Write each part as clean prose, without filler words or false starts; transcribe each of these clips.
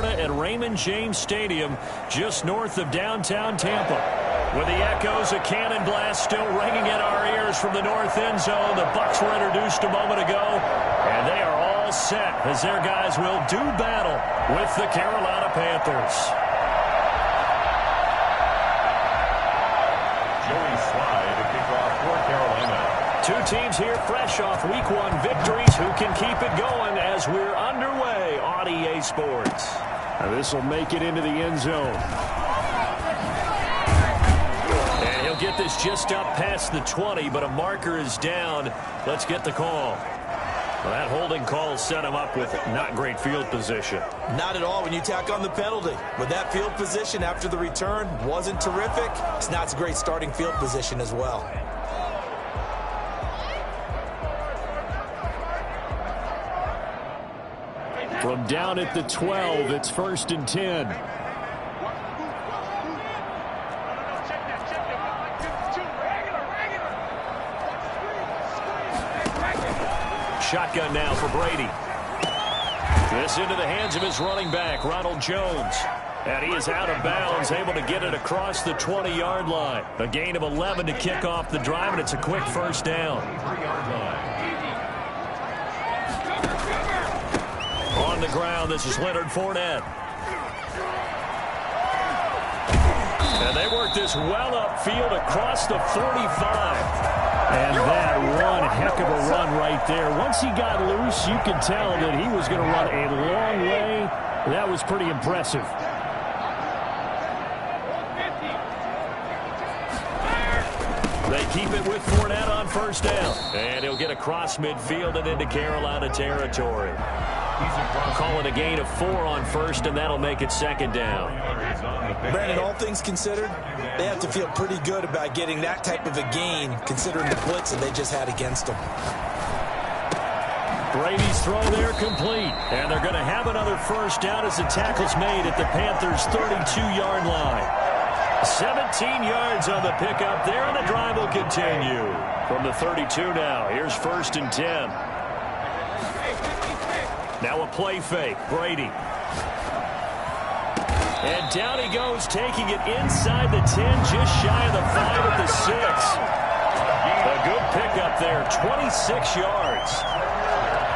Florida at Raymond James Stadium, just north of downtown Tampa. With the echoes of Cannon Blast still ringing in our ears from the north end zone, the Bucs were introduced a moment ago, and they are all set as their guys will do battle with the Carolina Panthers. Joey Slye to kick off for Carolina. Two teams here fresh off Week 1 victories who can keep it going as we're underway on EA Sports. Now this will make it into the end zone. And he'll get this just up past the 20, but a marker is down. Let's get the call. Well, that holding call set him up with not great field position. Not at all when you tack on the penalty. With that field position after the return wasn't terrific, it's not a great starting field position as well. From down at the 12, it's 1st and 10. Shotgun now for Brady. This into the hands of his running back, Ronald Jones. And he is out of bounds, able to get it across the 20-yard line. A gain of 11 to kick off the drive, and it's a quick first down. On the ground, this is Leonard Fournette. And they work this well upfield across the 45. And that one heck of a run right there. Once he got loose, you could tell that he was going to run a long way. That was pretty impressive. They keep it with Fournette on first down. And he'll get across midfield and into Carolina territory. Call it a gain of 4 on first, and that'll make it second down. Brandon, all things considered, they have to feel pretty good about getting that type of a gain, considering the blitz that they just had against them. Brady's throw there complete. And they're going to have another first down as the tackle's made at the Panthers' 32-yard line. 17 yards on the pickup there, and the drive will continue. From the 32 now, here's 1st and 10. Now a play fake, Brady. And down he goes, taking it inside the 10, just shy of the 5 at the 6. A good pickup there, 26 yards.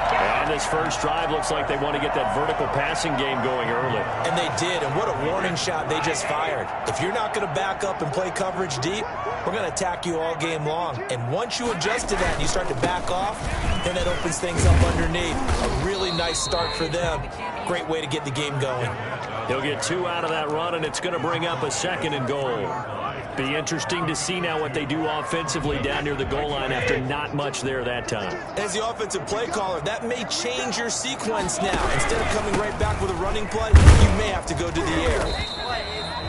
And this first drive looks like they want to get that vertical passing game going early. And they did, and what a warning shot they just fired. If you're not going to back up and play coverage deep, we're going to attack you all game long. And once you adjust to that and you start to back off, then that opens things up underneath. A really nice start for them. Great way to get the game going. He'll get 2 out of that run, and it's going to bring up a 2nd and goal. Be interesting to see now what they do offensively down near the goal line after not much there that time. As the offensive play caller, that may change your sequence now. Instead of coming right back with a running play, you may have to go to the air.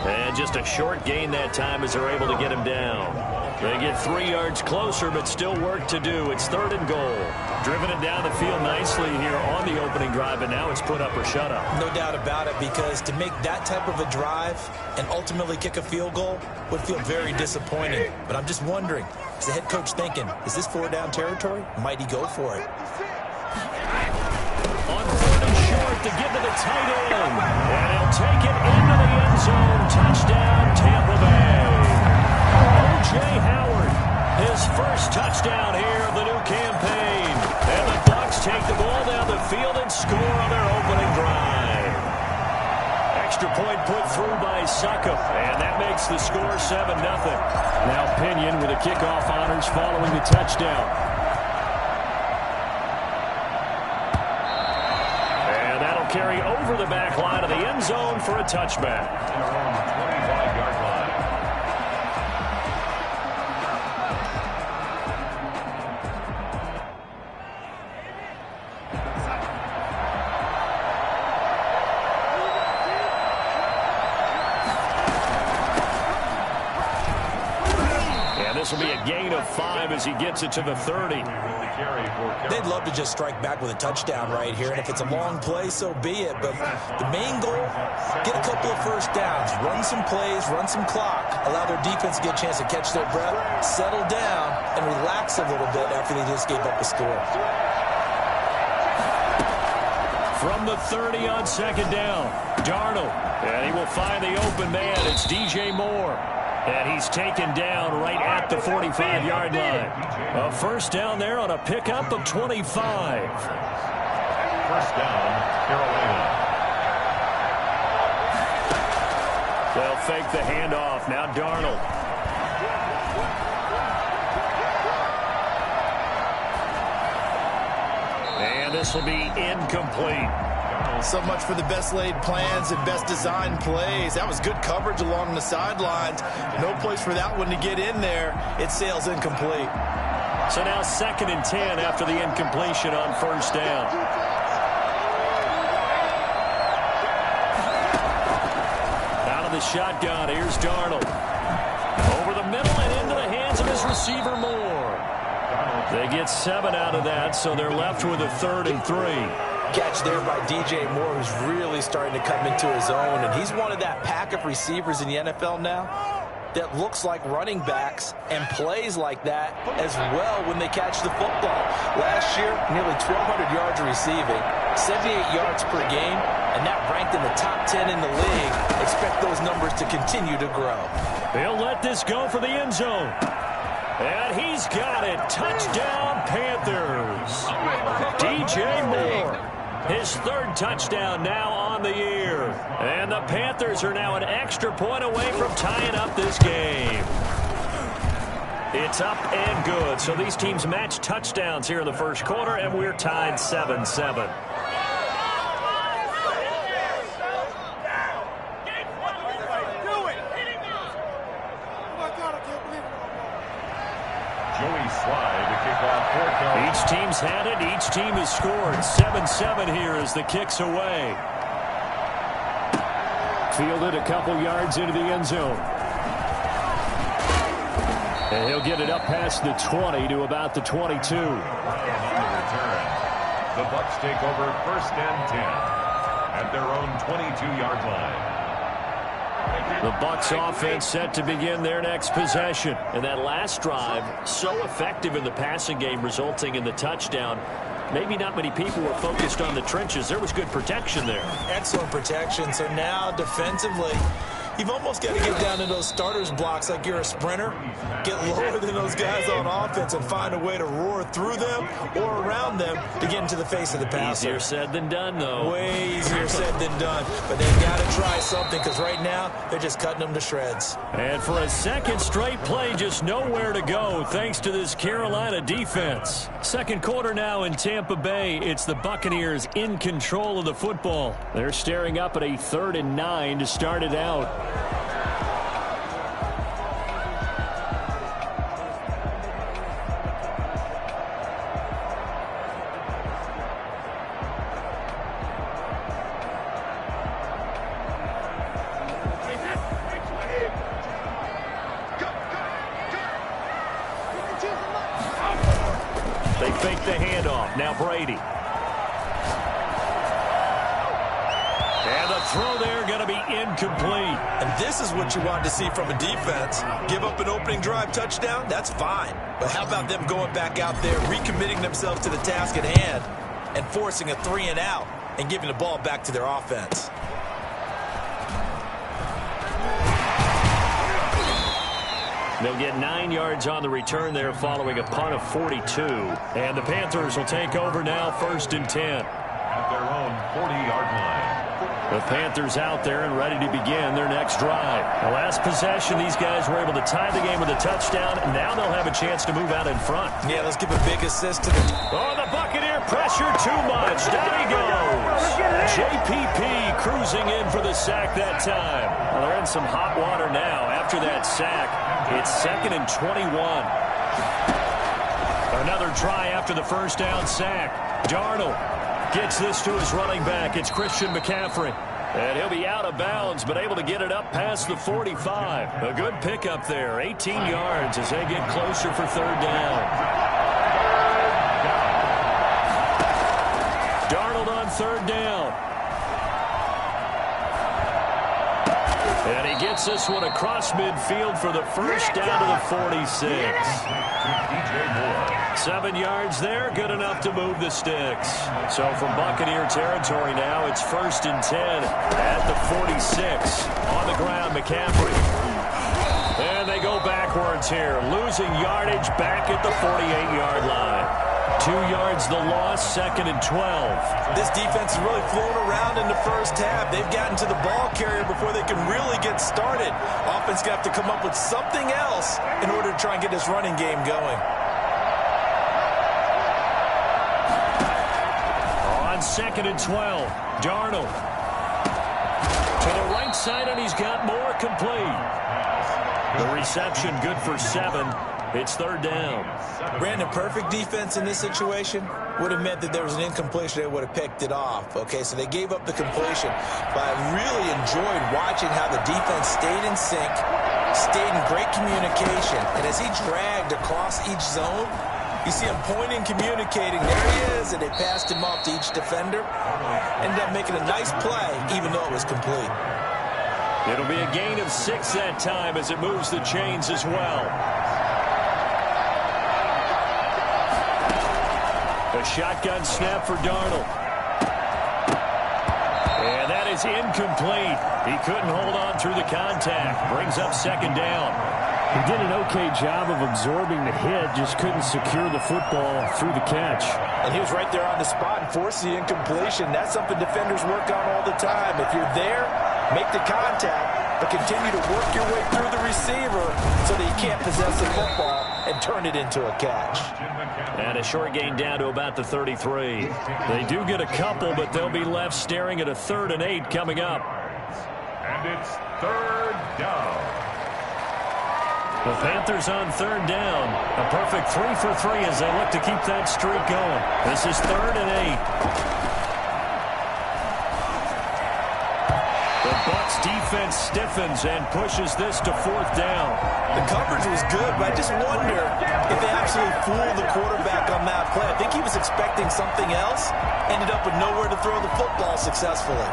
And just a short gain that time as they're able to get him down. They get 3 yards closer, but still work to do. It's 3rd and goal. Driven it down the field nicely here on the opening drive, and now it's put up or shut up. No doubt about it, because to make that type of a drive and ultimately kick a field goal would feel very disappointing. But I'm just wondering, is the head coach thinking, is this 4-down territory? Might he go for it? On 3rd and short to get to the tight end. And he'll take it into the end zone. Touchdown, Tampa Bay. O.J. Howard, his first touchdown here of the new campaign. And the Bucs take the ball down the field and score on their opening drive. Extra point put through by Succop, and that makes the score 7-0. Now Pinion with the kickoff honors following the touchdown. And that'll carry over the back line of the end zone for a touchback. This will be a gain of 5 as he gets it to the 30. They'd love to just strike back with a touchdown right here, and if it's a long play, so be it. But the main goal, get a couple of first downs, run some plays, run some clock, allow their defense to get a chance to catch their breath, settle down, and relax a little bit after they just gave up a score. From the 30 on 2nd down, Darnold. And he will find the open man. It's DJ Moore. And he's taken down right at the 45-yard line. A first down there on a pickup of 25. First down, Carolina. They'll fake the handoff. Now Darnold. And this will be incomplete. So much for the best laid plans and best designed plays. That was good coverage along the sidelines. No place for that one to get in there. It sails incomplete. So now 2nd and 10 after the incompletion on first down. Out of the shotgun, here's Darnold. Over the middle and into the hands of his receiver Moore. They get 7 out of that, so they're left with a 3rd and 3. Catch there by DJ Moore, who's really starting to come into his own, and he's one of that pack of receivers in the NFL now that looks like running backs and plays like that as well when they catch the football. Last year, nearly 1,200 yards receiving, 78 yards per game, and that ranked in the top 10 in the league. Expect those numbers to continue to grow. They'll let this go for the end zone. And he's got it. Touchdown, Panthers. DJ Moore. His 3rd touchdown now on the year. And the Panthers are now an extra point away from tying up this game. It's up and good. So these teams match touchdowns here in the first quarter, and we're tied 7-7. Joey Slye to kick off for Carolina. Each team's had it. Each team has scored. 7-7 here as the kick's away. Fielded a couple yards into the end zone. And he'll get it up past the 20 to about the 22. And on the return, the Bucs take over 1st and 10 at their own 22-yard line. The Bucs offense set to begin their next possession. And that last drive, so effective in the passing game, resulting in the touchdown. Maybe not many people were focused on the trenches. There was good protection there. Excellent protection. So now defensively, you've almost got to get down to those starters blocks like you're a sprinter. Get lower than those guys on offense and find a way to roar through them or around them to get into the face of the passer. Easier said than done, though. Way easier said than done. But they've got to try something because right now they're just cutting them to shreds. And for a second straight play, just nowhere to go thanks to this Carolina defense. Second quarter now in Tampa Bay. It's the Buccaneers in control of the football. They're staring up at a 3rd and 9 to start it out. They fake the handoff. Now Brady. And the throw there going to be incomplete. And this is what you want to see from a defense. Give up an opening drive touchdown, that's fine. But how about them going back out there, recommitting themselves to the task at hand, and forcing a 3-and-out and giving the ball back to their offense. They'll get 9 yards on the return there following a punt of 42. And the Panthers will take over now 1st and 10. At their own 40-yard line. The Panthers out there and ready to begin their next drive. The last possession, these guys were able to tie the game with a touchdown. And now they'll have a chance to move out in front. Yeah, let's give a big assist to the... Oh, the Buccaneer pressure too much. Down he goes. JPP cruising in for the sack that time. Well, they're in some hot water now after that sack. It's 2nd and 21. Another try after the first down sack. Darnold gets this to his running back. It's Christian McCaffrey. And he'll be out of bounds, but able to get it up past the 45. A good pickup there. 18 yards as they get closer for 3rd down. Darnold on 3rd down. And he gets this one across midfield for the first down to the 46. 7 yards there, good enough to move the sticks. So from Buccaneer territory now, it's 1st and 10 at the 46. On the ground, McCaffrey. And they go backwards here, losing yardage back at the 48-yard line. 2 yards the loss, 2nd and 12. This defense is really flown around in the first half. They've gotten to the ball carrier before they can really get started. Offense going to have to come up with something else in order to try and get this running game going. On 2nd and 12, Darnold. To the right side, and he's got more complete. The reception good for 7. It's 3rd down. Brandon, perfect defense in this situation would have meant that there was an incompletion. They would have picked it off. Okay, so they gave up the completion. But I really enjoyed watching how the defense stayed in sync, stayed in great communication. And as he dragged across each zone, you see him pointing, communicating. There he is, and they passed him off to each defender. Ended up making a nice play, even though it was complete. It'll be a gain of 6 that time as it moves the chains as well. A shotgun snap for Darnold. And that is incomplete. He couldn't hold on through the contact. Brings up 2nd down. He did an okay job of absorbing the hit, just couldn't secure the football through the catch. And he was right there on the spot and forced the incompletion. That's something defenders work on all the time. If you're there, make the contact, but continue to work your way through the receiver so that you can't possess the football and turn it into a catch. And a short gain down to about the 33. They do get a couple, but they'll be left staring at a 3rd and 8 coming up. And it's 3rd down. The Panthers on 3rd down. A perfect 3 for 3 as they look to keep that streak going. This is 3rd and 8. The Bucs defense stiffens and pushes this to 4th down. The coverage was good, but I just wonder if they absolutely fooled the quarterback on that play. I think he was expecting something else, ended up with nowhere to throw the football successfully.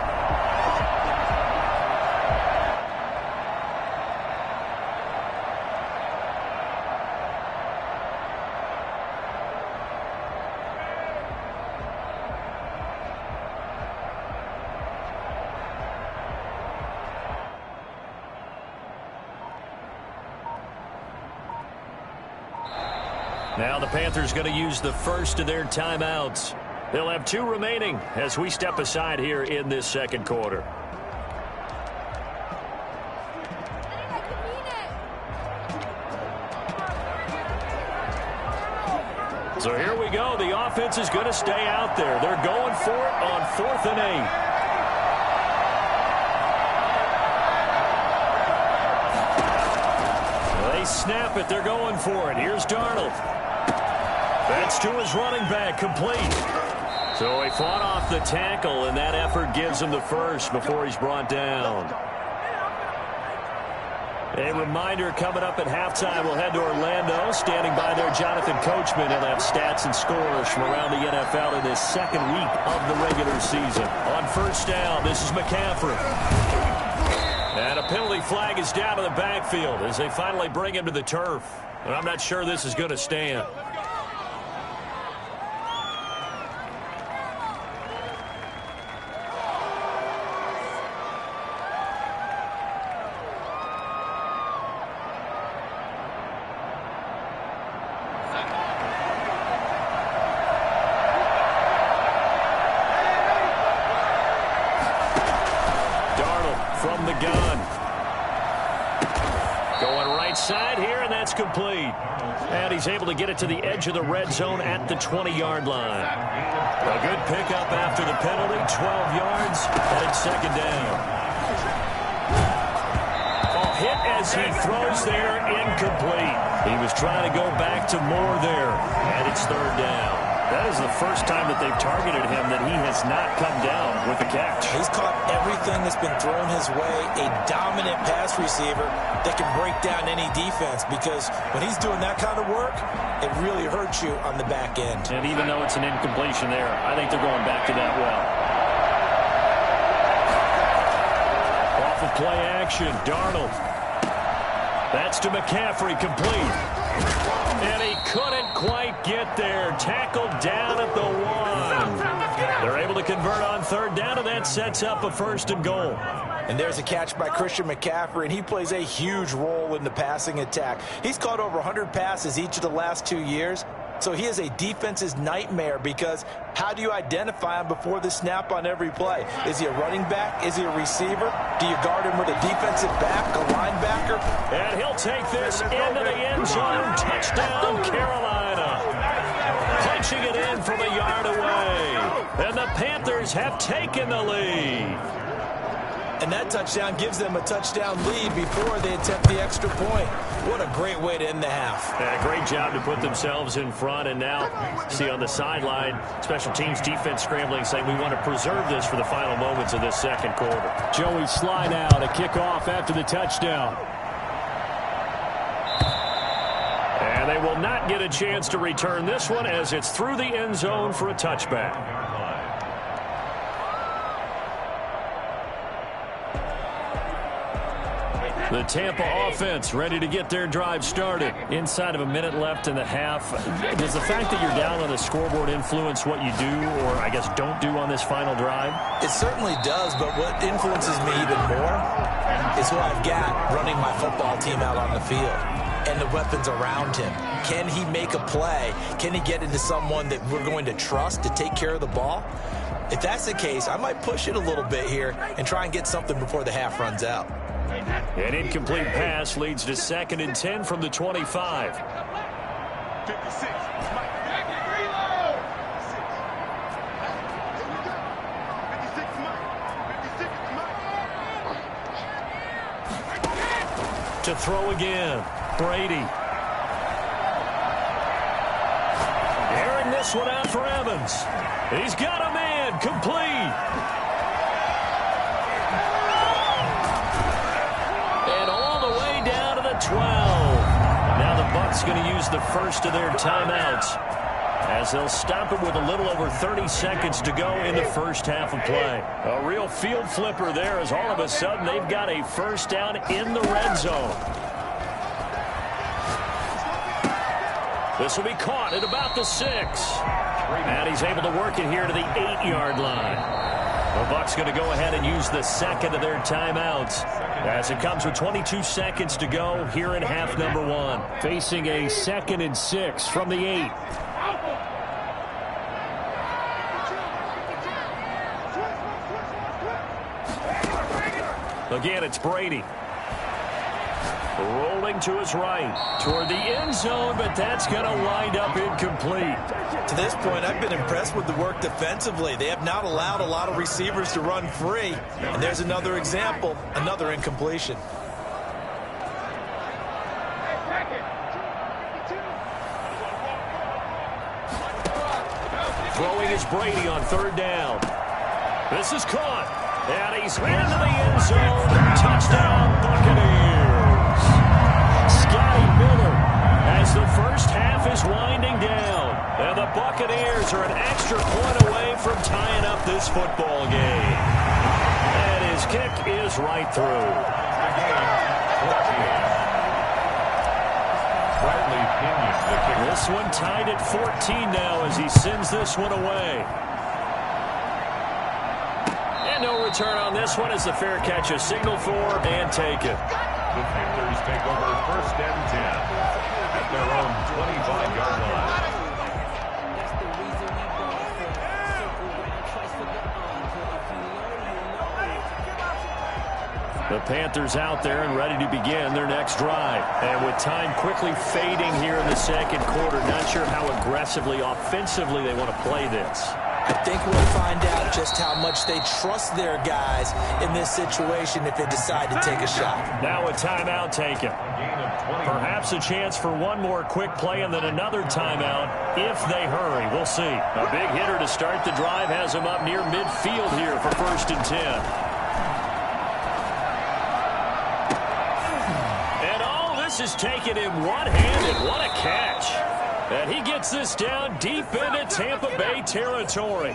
Now the Panthers going to use the first of their timeouts. They'll have 2 remaining as we step aside here in this 2nd quarter. So here we go. The offense is going to stay out there. They're going for it on 4th and 8. They snap it. They're going for it. Here's Darnold. That's to his running back, complete. So he fought off the tackle, and that effort gives him the first before he's brought down. A reminder coming up at halftime, we'll head to Orlando. Standing by there, Jonathan Coachman. He'll have stats and scores from around the NFL in this 2nd week of the regular season. On 1st down, this is McCaffrey. And a penalty flag is down to the backfield as they finally bring him to the turf. And I'm not sure this is going to stand. From the gun. Going right side here, and that's complete. And he's able to get it to the edge of the red zone at the 20-yard line. A good pickup after the penalty, 12 yards, and it's 2nd down. A hit as he throws there, incomplete. He was trying to go back to Moore there, and it's 3rd down. That is the first time that they've targeted him that he has not come down with a catch. He's caught everything that's been thrown his way. A dominant pass receiver that can break down any defense, because when he's doing that kind of work, it really hurts you on the back end. And even though it's an incompletion there, I think they're going back to that well. Off of play action. Darnold. That's to McCaffrey, complete. And he couldn't quite get there. Tackled down at the 1. They're able to convert on third down, and that sets up a 1st and goal. And there's a catch by Christian McCaffrey, and he plays a huge role in the passing attack. He's caught over 100 passes each of the last 2 years. So he is a defense's nightmare because how do you identify him before the snap on every play? Is he a running back? Is he a receiver? Do you guard him with a defensive back, a linebacker? And he'll take this into the end zone. Touchdown, Carolina. Punching it in from a yard away. And the Panthers have taken the lead. And that touchdown gives them a touchdown lead before they attempt the extra point. What a great way to end the half. Great job to put themselves in front. And now, see on the sideline, special teams defense scrambling, saying we want to preserve this for the final moments of this second quarter. Joey Slye now to kick off after the touchdown. And they will not get a chance to return this one as it's through the end zone for a touchback. The Tampa offense ready to get their drive started. Inside of a minute left in the half. Does the fact that you're down on the scoreboard influence what you do or, I guess, don't do on this final drive? It certainly does, but what influences me even more is who I've got running my football team out on the field and the weapons around him. Can he make a play? Can he get into someone that we're going to trust to take care of the ball? If that's the case, I might push it a little bit here and try and get something before the half runs out. An incomplete pass leads to 2nd and 10 from the 25. 56. To throw again, Brady. Airing this one out for Evans. He's got a man, complete. And all the way down to the 12. Now the Bucs going to use the first of their timeouts as they'll stop it with a little over 30 seconds to go in the first half of play. A real field flipper there as all of a sudden they've got a first down in the red zone. This will be caught at about the 6. And he's able to work it here to the 8-yard line. The Bucs going to go ahead and use the second of their timeouts as it comes with 22 seconds to go here in half number 1. Facing a 2nd and 6 from the 8. Again, it's Brady. Rolling to his right toward the end zone, but that's going to wind up incomplete. To this point, I've been impressed with the work defensively. They have not allowed a lot of receivers to run free. And there's another example, another incompletion. Throwing is Brady on 3rd down. This is caught. And he's into the end zone. Touchdown, Buccaneers. Scotty Miller as the first half is winding down. And the Buccaneers are an extra point away from tying up this football game. And his kick is right through. Bradley Pinion, the kicker. This one tied at 14 now as he sends this one away. And no return on this one as the fair catch is signaled for and taken. The Panthers take over 1st and 10 at their own 25-yard line. The Panthers out there and ready to begin their next drive. And with time quickly fading here in the second quarter, not sure how aggressively, offensively they want to play this. I think we'll find out just how much they trust their guys in this situation if they decide to take a shot. Now a timeout taken. Perhaps a chance for one more quick play and then another timeout if they hurry. We'll see. A big hitter to start the drive has him up near midfield here for 1st and 10. And all this is taken in one-handed. What a catch. And he gets this down deep into Tampa Bay territory.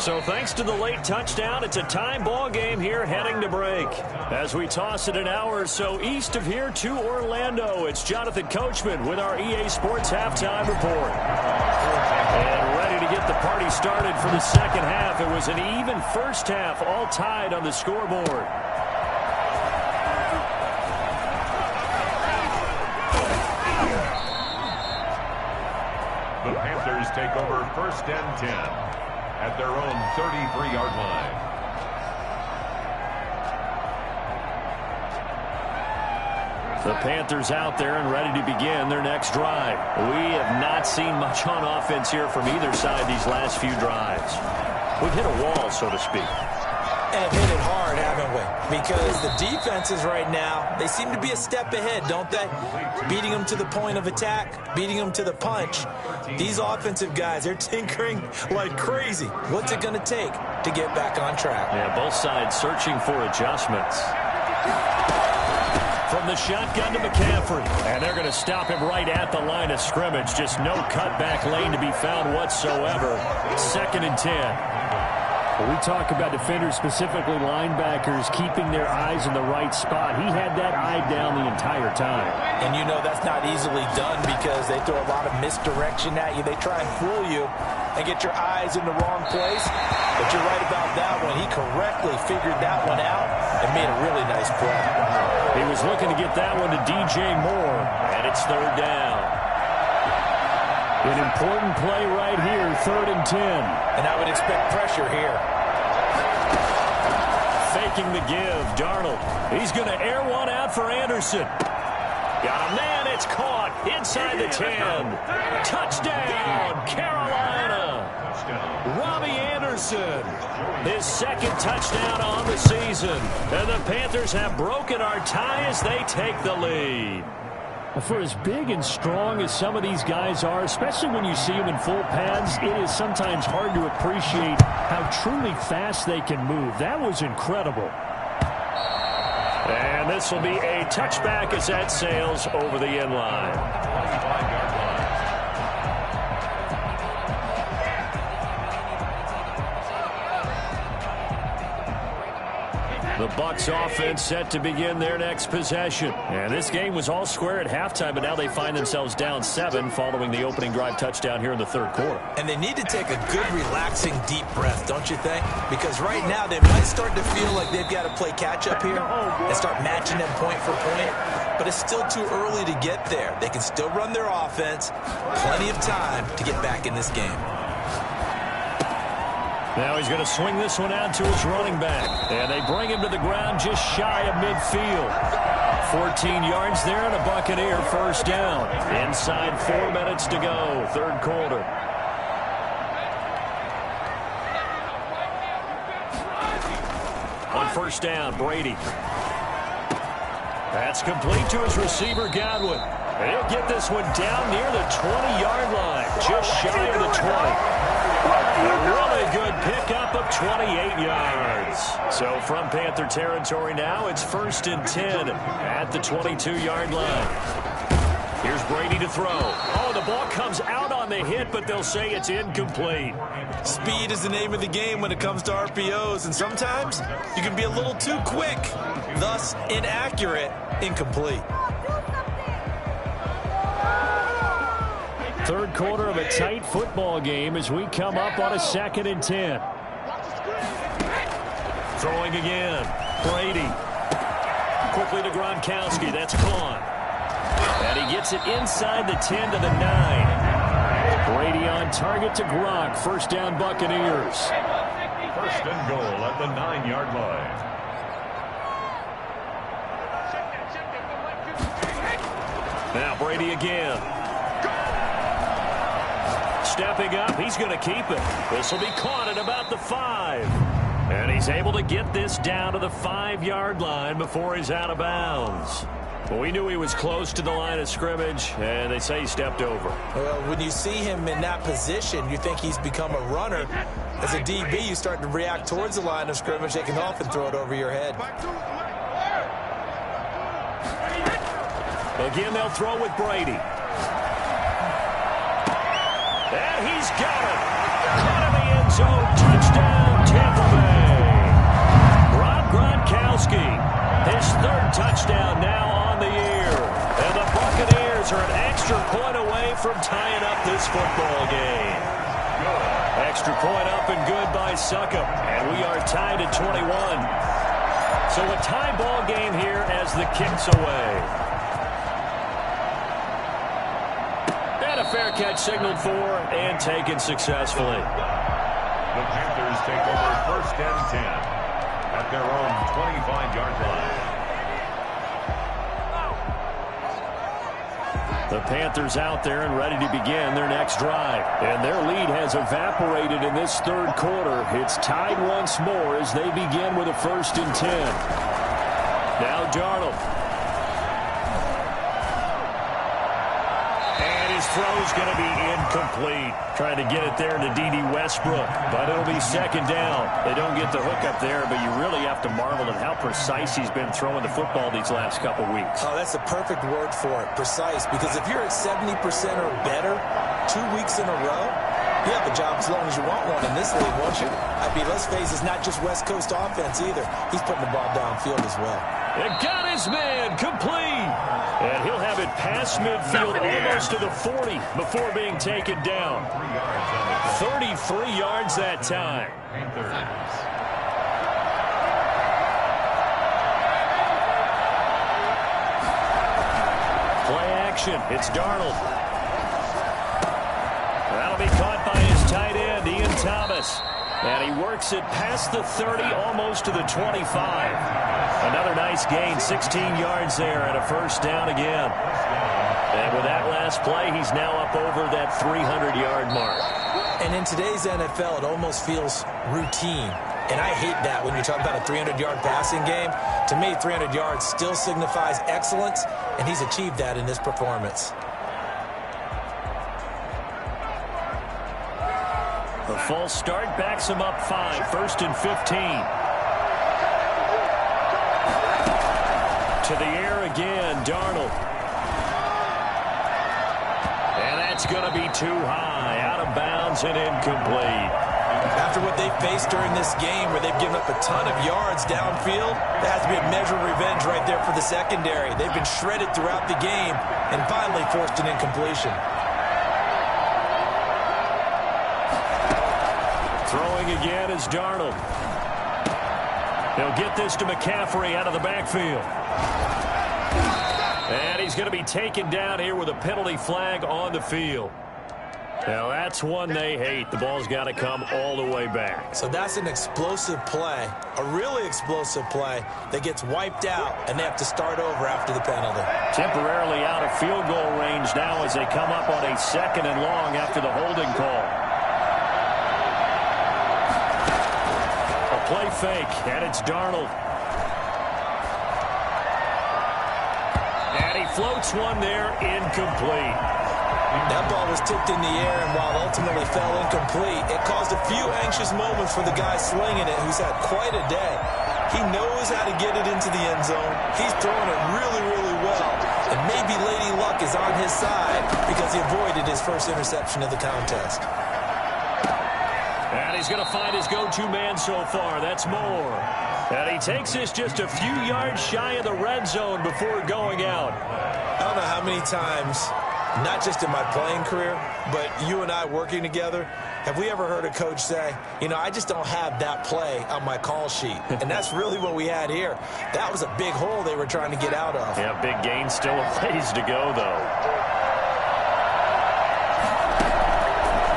So thanks to the late touchdown, it's a time ball game here heading to break. As we toss it an hour or so east of here to Orlando, it's Jonathan Coachman with our EA Sports Halftime Report. And ready to get the party started for the second half. It was an even first half, all tied on the scoreboard. The Panthers take over 1st and 10 at their own 33-yard line. The Panthers out there and ready to begin their next drive. We have not seen much on offense here from either side these last few drives. We've hit a wall, so to speak. And hit it hard, haven't we? Because the defenses right now, they seem to be a step ahead, don't they? Beating them to the point of attack, beating them to the punch. These offensive guys, they're tinkering like crazy. What's it going to take to get back on track? Yeah, both sides searching for adjustments. From the shotgun to McCaffrey. And they're going to him right at the line of scrimmage. Just no cutback lane to be found whatsoever. 2nd and 10. We talk about defenders, specifically linebackers, keeping their eyes in the right spot. He had that eye down the entire time. And you know that's not easily done because they throw a lot of misdirection at you. They try and fool you and get your eyes in the wrong place. But you're right about that one. He correctly figured that one out and made a really nice play. He was looking to get that one to DJ Moore, and it's 3rd down. An important play right here, 3rd and 10. And I would expect pressure here. Faking the give, Darnold. He's going to air one out for Anderson. Got a man, it's caught inside the 10. Touchdown, Carolina. Robbie Anderson, his 2nd touchdown on the season. And the Panthers have broken our tie as they take the lead. For as big and strong as some of these guys are, especially when you see them in full pads, it is sometimes hard to appreciate how truly fast they can move. That was incredible. And this will be a touchback as that sails over the end line. 25-yard line. The Bucs offense set to begin their next possession. And this game was all square at halftime, but now they find themselves down 7 following the opening drive touchdown here in the 3rd quarter. And they need to take a good, relaxing, deep breath, don't you think? Because right now they might start to feel like they've got to play catch-up here and start matching them point for point. But it's still too early to get there. They can still run their offense. Plenty of time to get back in this game. Now he's going to swing this one out to his running back. And they bring him to the ground just shy of midfield. 14 yards there and a Buccaneer 1st down. Inside 4 minutes to go, 3rd quarter. On 1st down, Brady. That's complete to his receiver, Godwin. And he'll get this one down near the 20-yard line, just shy of the 20. A really good pickup of 28 yards. So from Panther territory now, it's 1st and 10 at the 22-yard line. Here's Brady to throw. Oh, the ball comes out on the hit, but they'll say it's incomplete. Speed is the name of the game when it comes to RPOs, and sometimes you can be a little too quick, thus inaccurate, incomplete. 3rd quarter of a tight football game as we come up on a 2nd and 10. Throwing again. Brady. Quickly to Gronkowski. That's caught. And he gets it inside the 10 to the 9. Brady on target to Gronk. 1st down Buccaneers. 1st and goal at the 9-yard line. Now Brady again. Stepping up, he's going to keep it. This will be caught at about the 5. And he's able to get this down to the 5-yard line before he's out of bounds. Well, we knew he was close to the line of scrimmage, and they say he stepped over. Well, when you see him in that position, you think he's become a runner. As a DB, you start to react towards the line of scrimmage. They can often throw it over your head. Again, they'll throw with Brady. And he's got it. Caught in the end zone. Touchdown. from tying up this football game. Extra point up and good by Succop. And we are tied at 21. So a tie ball game here as the kick's away. And a fair catch signaled for and taken successfully. The Panthers take over 1st and 10 at their own 25-yard line. The Panthers out there and ready to begin their next drive. And their lead has evaporated in this third quarter. It's tied once more as they begin with a 1st and 10. Now Darnold. And his throw's going to be incomplete. Trying to get it there to D.D. Westbrook. But it'll be 2nd down. They don't get the hook up there, but you really have to marvel at how precise he's been throwing the football these last couple weeks. Oh, that's the perfect word for it, precise. Because if you're at 70% or better 2 weeks in a row, you have a job as long as you want one in this league, won't you? I mean, let's face it, it's not just West Coast offense either. He's putting the ball downfield as well. And got his man complete. And he'll have it past midfield almost to the 40 before being taken down. 33 yards that time. Play action. It's Darnold. That'll be caught by his tight end, Ian Thomas. And he works it past the 30, almost to the 25. Another nice gain, 16 yards there, and a 1st down again. And with that last play, he's now up over that 300-yard mark. And in today's NFL, it almost feels routine. And I hate that when you talk about a 300-yard passing game. To me, 300 yards still signifies excellence, and he's achieved that in this performance. The false start backs him up 5, 1st and 15. To the air again, Darnold. And that's going to be too high, out of bounds and incomplete. After what they faced during this game where they've given up a ton of yards downfield, there has to be a measure of revenge right there for the secondary. They've been shredded throughout the game and finally forced an incompletion. Throwing again is Darnold. He'll get this to McCaffrey out of the backfield. And he's going to be taken down here with a penalty flag on the field. Now that's one they hate. The ball's got to come all the way back. So that's an explosive play, a really explosive play that gets wiped out, and they have to start over after the penalty. Temporarily out of field goal range now as they come up on a 2nd and long after the holding call. Play fake, and it's Darnold. And he floats one there, incomplete. That ball was tipped in the air, and while ultimately fell incomplete, it caused a few anxious moments for the guy slinging it, who's had quite a day. He knows how to get it into the end zone. He's throwing it really, really well. And maybe Lady Luck is on his side because he avoided his first interception of the contest. And he's going to find his go-to man so far. That's Moore. And he takes this just a few yards shy of the red zone before going out. I don't know how many times, not just in my playing career, but you and I working together, have we ever heard a coach say, you know, I just don't have that play on my call sheet. And that's really what we had here. That was a big hole they were trying to get out of. Yeah, big gain, still a ways to go, though.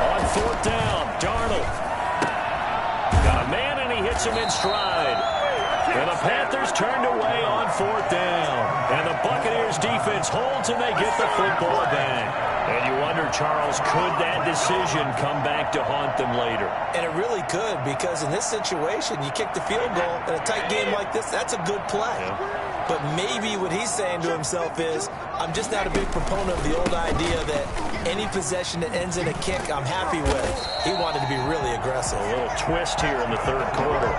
On 4th down, Darnold. Got a man, and he hits him in stride. And the Panthers turned away on 4th down. And the Buccaneers defense holds, and they get the football back. And you wonder, Charles, could that decision come back to haunt them later? And it really could, because in this situation, you kick the field goal in a tight game like this, that's a good play. Yeah. But maybe what he's saying to himself is, I'm just not a big proponent of the old idea that any possession that ends in a kick I'm happy with. He wanted to be really aggressive. A little twist here in the third quarter.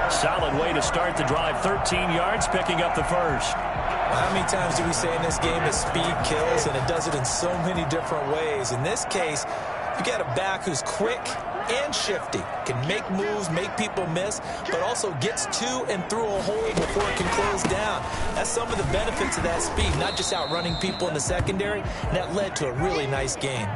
Solid way to start the drive. 13 yards, picking up the first. How many times do we say in this game that speed kills, and it does it in so many different ways? In this case, you got a back who's quick, and shifty. Can make moves, make people miss, but also gets to and through a hole before it can close down. That's some of the benefits of that speed, not just outrunning people in the secondary, and that led to a really nice gain.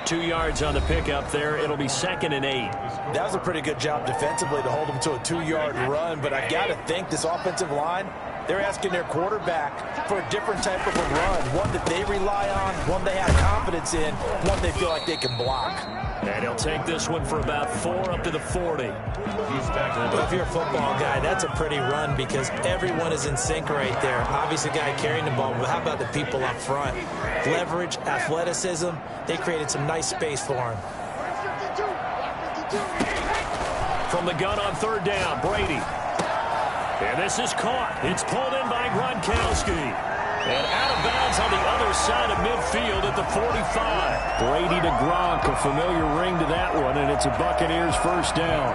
2 yards on the pickup there. It'll be 2nd and 8. That was a pretty good job defensively to hold them to a 2-yard run, but I got to think this offensive line, they're asking their quarterback for a different type of a run, one that they rely on, one they have confidence in, one they feel like they can block. And he'll take this one for about 4 up to the 40. Well, if you're a football guy, that's a pretty run because everyone is in sync right there. Obviously, the guy carrying the ball, but how about the people up front? Leverage, athleticism, they created some nice space for him. From the gun on 3rd down, Brady. And this is caught. It's pulled in by Gronkowski. And out of bounds on the other side of midfield at the 45. Brady to Gronk, a familiar ring to that one, and it's a Buccaneers first down.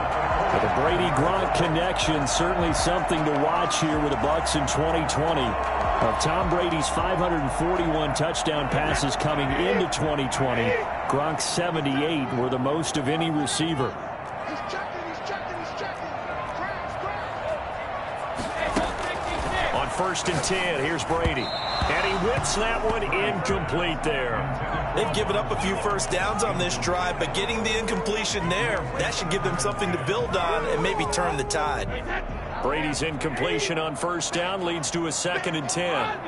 But the Brady-Gronk connection, certainly something to watch here with the Bucs in 2020. Of Tom Brady's 541 touchdown passes coming into 2020, Gronk's 78 were the most of any receiver. On 1st and 10, here's Brady. And he whips that one incomplete there. They've given up a few first downs on this drive, but getting the incompletion there, that should give them something to build on and maybe turn the tide. Brady's incompletion on 1st down leads to a 2nd and 10.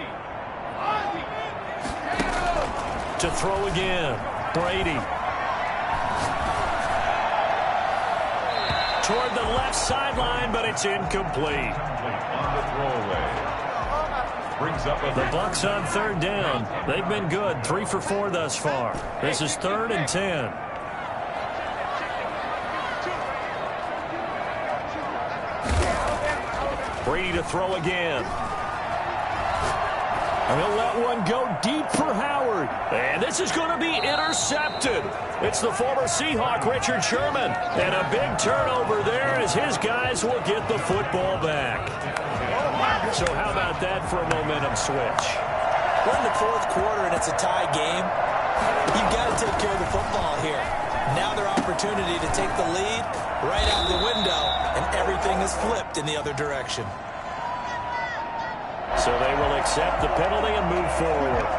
To throw again, Brady. Toward the left sideline, but it's incomplete. On the throwaway. Brings up The Bucs on 3rd down. They've been good, 3 for 4 thus far. This is 3rd and 10. Brady to throw again. And he'll let one go deep for Howard. And this is going to be intercepted. It's the former Seahawk, Richard Sherman. And a big turnover there as his guys will get the football back. So how about that for a momentum switch? We're in the 4th quarter and it's a tie game. You've got to take care of the football here. Now their opportunity to take the lead right out the window, and everything is flipped in the other direction. So they will accept the penalty and move forward.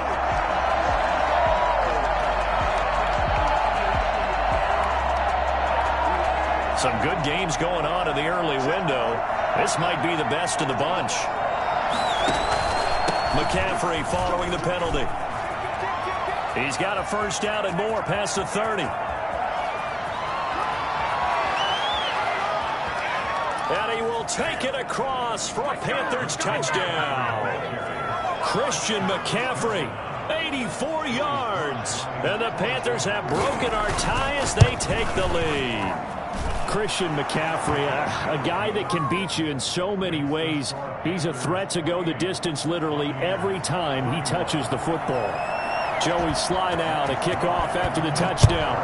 Some good games going on in the early window. This might be the best of the bunch. McCaffrey following the penalty. He's got a 1st down and more past the 30. And he will take it across for a Panthers touchdown. Christian McCaffrey, 84 yards. And the Panthers have broken our tie as they take the lead. Christian McCaffrey, a guy that can beat you in so many ways. He's a threat to go the distance literally every time he touches the football. Joey Sly now to kick off after the touchdown.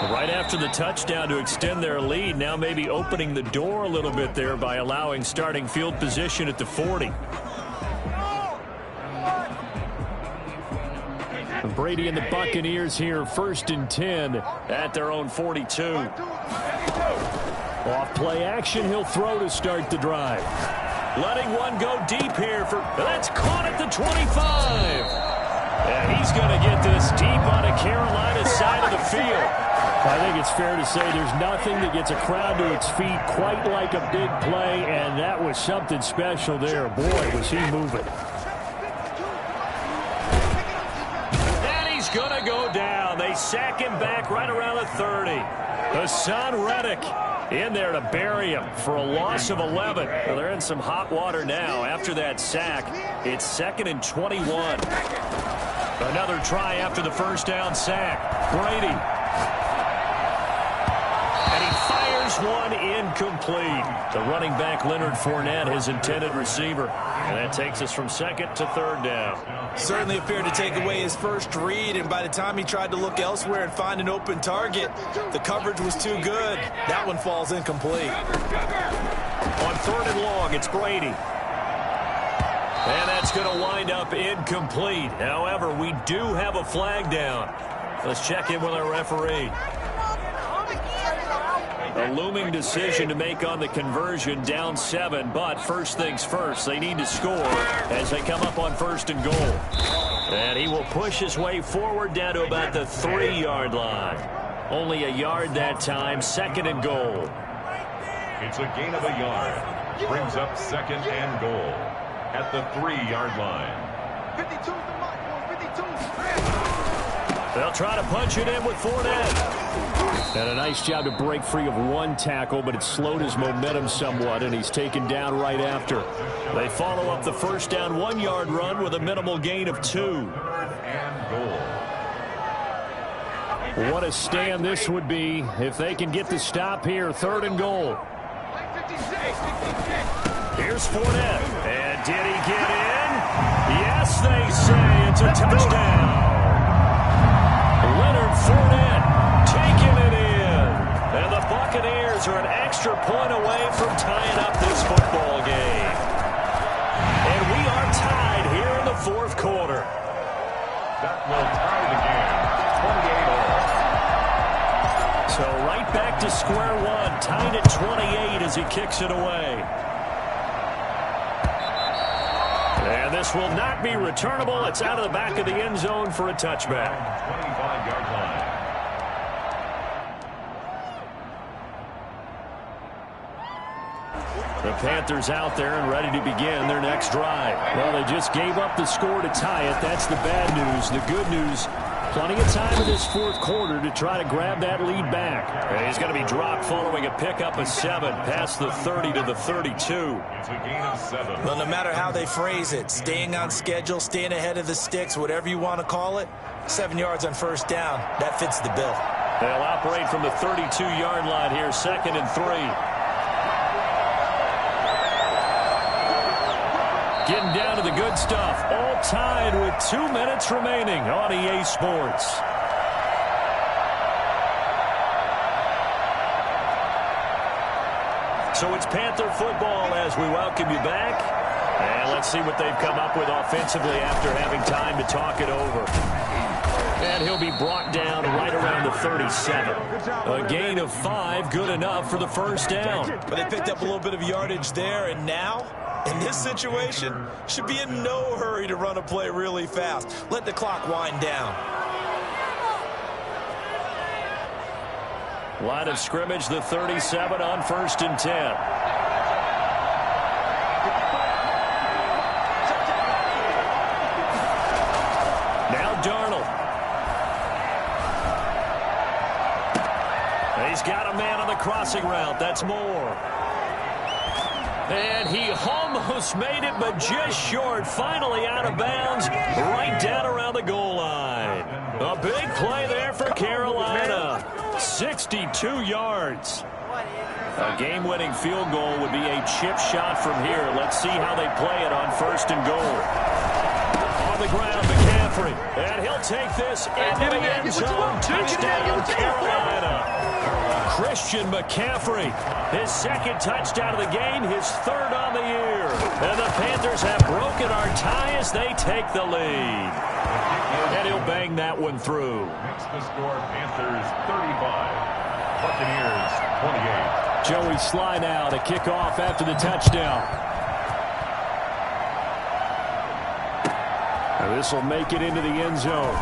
Right after the touchdown to extend their lead, now maybe opening the door a little bit there by allowing starting field position at the 40. Brady and the Buccaneers here, 1st and 10 at their own 42. Off play action, he'll throw to start the drive. Letting one go deep here for that's caught at the 25. And he's going to get this deep on a Carolina side of the field. I think it's fair to say there's nothing that gets a crowd to its feet quite like a big play, and that was something special there. Boy, was he moving. Going to go down. They sack him back right around the 30. Hassan Reddick in there to bury him for a loss of 11. Well, they're in some hot water now after that sack. It's 2nd and 21. Another try after the 1st down sack. Brady. And he fires one incomplete. The running back, Leonard Fournette, his intended receiver. And that takes us from 2nd to 3rd down. Certainly appeared to take away his first read, and by the time he tried to look elsewhere and find an open target, the coverage was too good. That one falls incomplete. On 3rd and long, it's Brady. And that's going to wind up incomplete. However, we do have a flag down. Let's check in with our referee. A looming decision to make on the conversion, down 7, but first things first, they need to score as they come up on 1st and goal. And he will push his way forward down to about the 3-yard line. Only a yard that time, 2nd and goal. It's a gain of a yard. Brings up 2nd and goal at the 3-yard line. 52's the mark, 52. They'll try to punch it in with Fournette. And a nice job to break free of one tackle, but it slowed his momentum somewhat, and he's taken down right after. They follow up the first down 1-yard run with a minimal gain of 2. And goal. What a stand this would be if they can get the stop here. 3rd and goal. Here's Fournette. And did he get in? Yes, they say it's a touchdown. Leonard Fournette taking it in. And the Buccaneers are an extra point away from tying up this football game. And we are tied here in the 4th quarter. That will tie the game. 28 all. So right back to square one, tied at 28 as he kicks it away. And this will not be returnable. It's out of the back of the end zone for a touchback. 25-yard line. The Panthers out there and ready to begin their next drive. Well, they just gave up the score to tie it. That's the bad news. The good news, plenty of time in this 4th quarter to try to grab that lead back. And he's going to be dropped following a pickup of 7 past the 30 to the 32. It's a gain of 7. Well, no matter how they phrase it, staying on schedule, staying ahead of the sticks, whatever you want to call it, 7 yards on 1st down, that fits the bill. They'll operate from the 32-yard line here, 2nd and 3. Getting down to the good stuff. All tied with 2 minutes remaining on EA Sports. So it's Panther football as we welcome you back. And let's see what they've come up with offensively after having time to talk it over. And he'll be brought down right around the 37. A gain of 5, good enough for the 1st down. But they picked up a little bit of yardage there, and now, in this situation, should be in no hurry to run a play really fast. Let the clock wind down. Line of scrimmage, the 37 on 1st and 10. Now Darnold. He's got a man on the crossing route. That's Moore. And he almost made it, but just short. Finally out of bounds, right down around the goal line. A big play there for Carolina. 62 yards. A game-winning field goal would be a chip shot from here. Let's see how they play it on 1st and goal. On the ground, McCaffrey. And he'll take this into the end zone. Touchdown, Carolina. Christian McCaffrey, his 2nd touchdown of the game, his 3rd on the year. And the Panthers have broken our tie as they take the lead. And he'll bang that one through. Makes the score Panthers 35, Buccaneers 28. Joey Sly now to kick off after the touchdown. And this will make it into the end zone.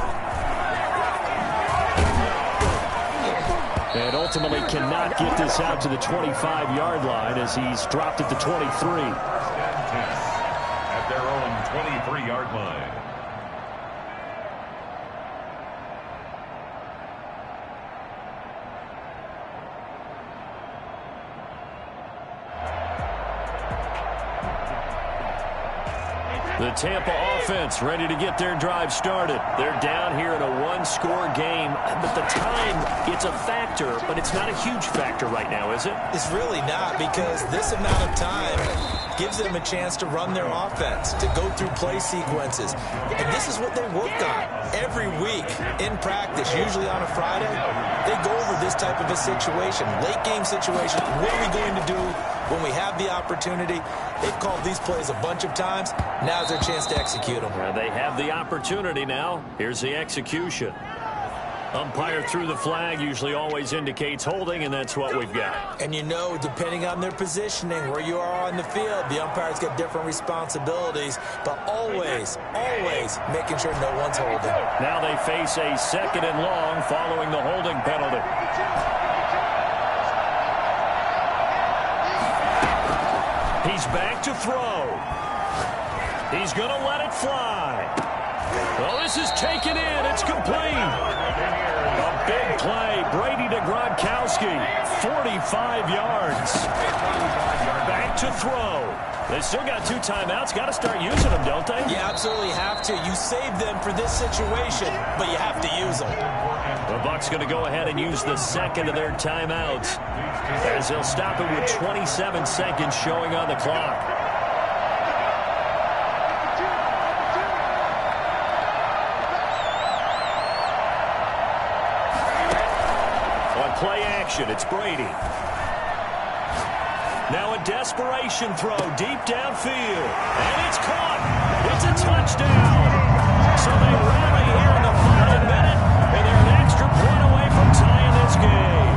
And ultimately cannot get this out to the 25-yard line as he's dropped at the 23. At their own 23-yard line. The Tampa offense ready to get their drive started. They're down here in a one-score game, but the time, it's a factor, but it's not a huge factor right now, is it? It's really not, because this amount of time gives them a chance to run their offense, to go through play sequences. And this is what they work on every week in practice, usually on a Friday. They go over this type of a situation, late game situation. What are we going to do when we have the opportunity? They've called these plays a bunch of times. Now's their chance to execute them. They have the opportunity now. Here's the execution. Umpire threw the flag, usually always indicates holding, and that's what we've got. And you know, depending on their positioning, where you are on the field, the umpires get different responsibilities, but always, always making sure no one's holding. Now they face a 2nd and long following the holding penalty. He's back to throw. He's going to let it fly. Well, this is taken in. It's complete. A big play. Brady to Gronkowski. 45 yards. Back to throw. They still got 2 timeouts. Got to start using them, don't they? You absolutely have to. You save them for this situation, but you have to use them. The Bucs going to go ahead and use the 2nd of their timeouts, as they'll stop it with 27 seconds showing on the clock. Play action, it's Brady. Now a desperation throw deep downfield, and it's caught. It's a touchdown. So they rally here in the final minute, and they're an extra point away from tying this game.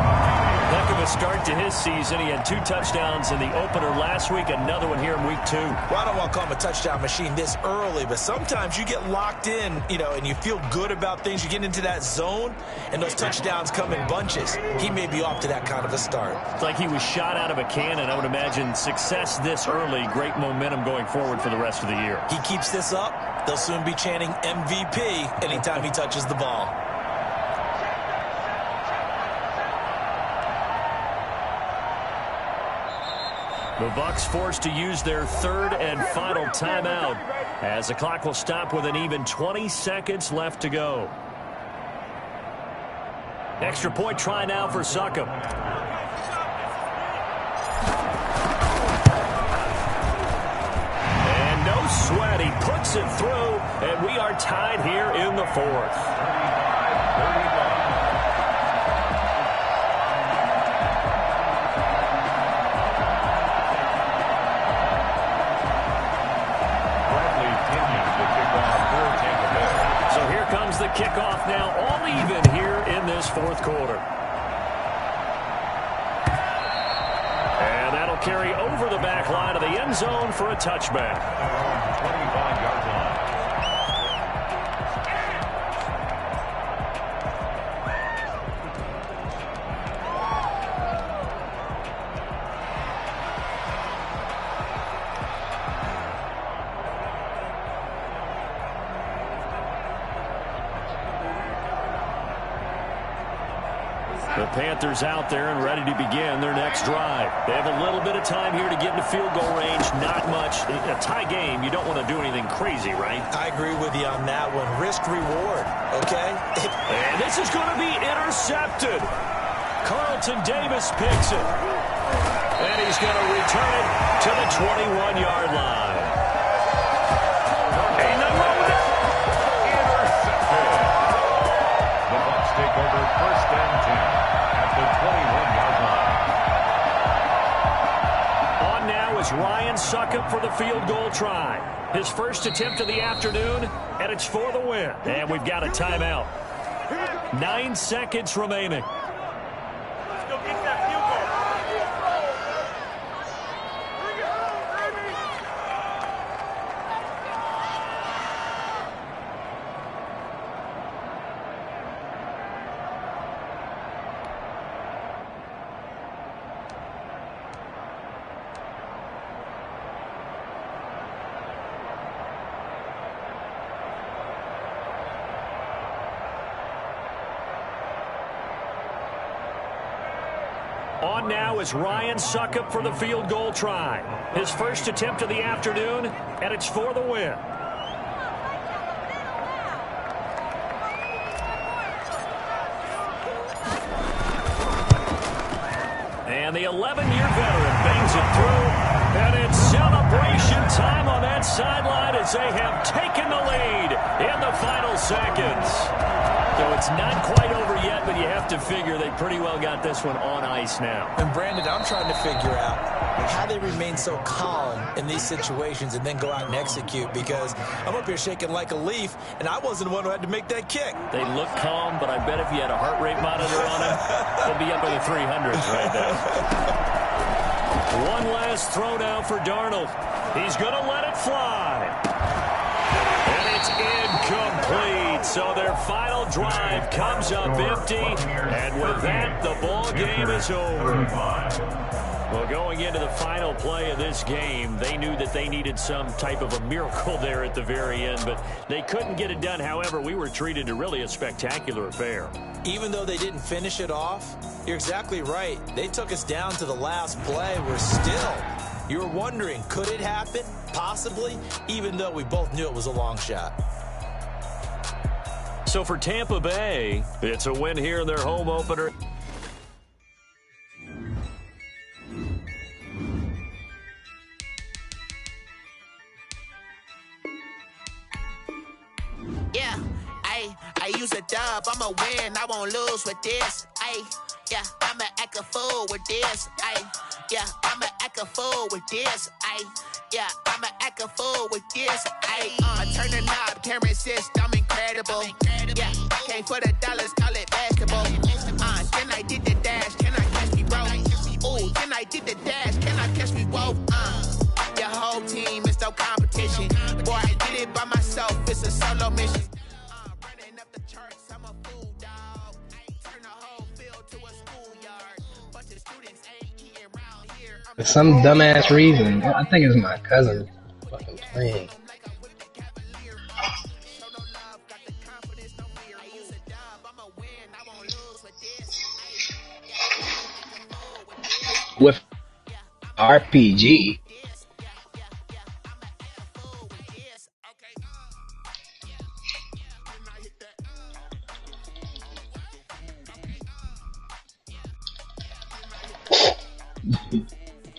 Heck of a start to his season. He had 2 touchdowns in the opener last week, another one here in week 2. Well, I don't want to call him a touchdown machine this early, but sometimes you get locked in, and you feel good about things. You get into that zone, and those touchdowns come in bunches. He may be off to that kind of a start. It's like he was shot out of a cannon. I would imagine success this early, great momentum going forward for the rest of the year. He keeps this up, they'll soon be chanting MVP anytime he touches the ball. The Bucs forced to use their 3rd and final timeout, as the clock will stop with an even 20 seconds left to go. Extra point try now for Succop. And no sweat. He puts it through, and we are tied here in the 4th. The kickoff now all even here in this 4th quarter. And that'll carry over the back line of the end zone for a touchback. 25-yard line. The Panthers out there and ready to begin their next drive. They have a little bit of time here to get into field goal range. Not much. A tie game, you don't want to do anything crazy, right? I agree with you on that one. Risk reward, okay? And this is going to be intercepted. Carlton Davis picks it. And he's going to return it to the 21-yard line. Ain't nothing wrong with that. The Bucs take over 1st and 10 at the 21-yard line. On now is Ryan Succop for the field goal try. His first attempt of the afternoon, and it's for the win. And we've got a timeout. 9 seconds remaining. On now is Ryan Succop for the field goal try. His first attempt of the afternoon, and it's for the win. And the 11-year veteran bangs it through, and it's celebration time on that sideline as they have taken the lead in the final seconds. So it's not quite over yet, but you have to figure they pretty well got this one on ice now. And Brandon, I'm trying to figure out, how they remain so calm in these situations and then go out and execute, because I'm up here shaking like a leaf, and I wasn't the one who had to make that kick. They look calm, but I bet if you had a heart rate monitor on him, they'll be up in the 300s right now. One last throw now for Darnold. He's going to let it fly. And it's incomplete. So their final drive comes up empty. And with that, the ball game is over. Well, going into the final play of this game, they knew that they needed some type of a miracle there at the very end, but they couldn't get it done. However, we were treated to really a spectacular affair. Even though they didn't finish it off, you're exactly right. They took us down to the last play. We're still, you were wondering, could it happen? Possibly, even though we both knew it was a long shot. So for Tampa Bay, it's a win here in their home opener. I use a dub, I'ma win, I won't lose with this. Yeah, I'ma act a fool with this. Yeah, I'ma act a fool with this. Yeah, I'ma act a fool with this. I turn the knob, camera assist, I'm incredible. Yeah, came for the dollars, call it basketball. Then I did the dash, can I catch me, bro? Ooh, then I did the dash, can I catch me, whoa? Your whole team is no competition. Boy, I did it by myself, it's a solo mission. For some dumbass reason, I think it's my cousin fucking playing. With RPG.